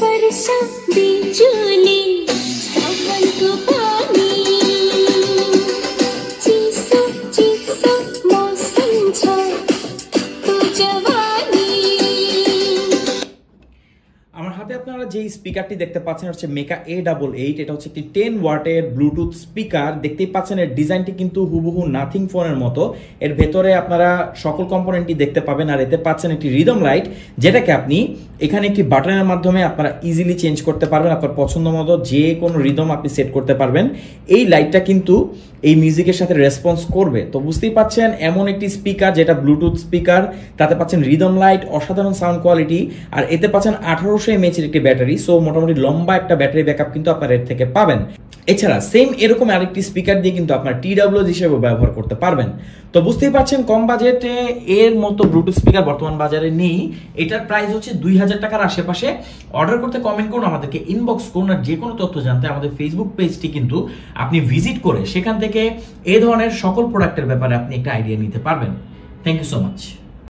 वर्षा बिजुली सावन को पानी चिसो चिसो मौसम छ तो जवानी। আমার হাতে আপনারা যে স্পিকারটি দেখতে পাচ্ছেন হচ্ছে মেকা A88। এটা হচ্ছে একটি 10 ওয়াটের ব্লুটুথ স্পিকার। দেখতেই পাচ্ছেন এর ডিজাইনটি কিন্তু হুবহু নাথিং ফোনের মতো। এর ভেতরে আপনারা সকল কম্পোনেন্টই দেখতে পাবেন। আর এতে পাচ্ছেন একটি রিদম লাইট, যেটাকে আপনি এখানে একটি বাটনের মাধ্যমে আপনারা ইজিলি চেঞ্জ করতে পারবেন। আপনার পছন্দ মতো যে কোনো রিদম আপনি সেট করতে পারবেন। এই লাইটটা কিন্তু এই মিউজিকের সাথে রেসপন্স করবে। তো বুঝতেই পাচ্ছেন এমন একটি স্পিকার যেটা ব্লুটুথ স্পিকার, তাতে পাচ্ছেন রিদম লাইট, অসাধারণ সাউন্ড কোয়ালিটি, আর এতে পাচ্ছেন 1800 mAh একটি ব্যাটারি। সো মোটামুটি লম্বা একটা ব্যাটারি ব্যাকআপ কিন্তু আপনারা এর থেকে পাবেন। এছাড়া সেম এরকম আরেকটি স্পিকার দিয়ে কিন্তু আপনার TWS হিসেবে ব্যবহার করতে পারবেন। তো বুঝতেই পারছেন কম বাজেটে এর মতো ব্লুটুথ স্পিকার বর্তমান বাজারে নেই। এটার প্রাইস হচ্ছে 2000 টাকার আশেপাশে। অর্ডার করতে কমেন্ট করুন, আমাদেরকে ইনবক্স করুন। আর যে কোনো তথ্য জানতে আমাদের ফেসবুক পেজটি কিন্তু আপনি ভিজিট করে সেখান থেকে এই ধরনের সকল প্রোডাক্টের ব্যাপারে আপনি একটা আইডিয়া নিতে পারবেন। Thank you so much.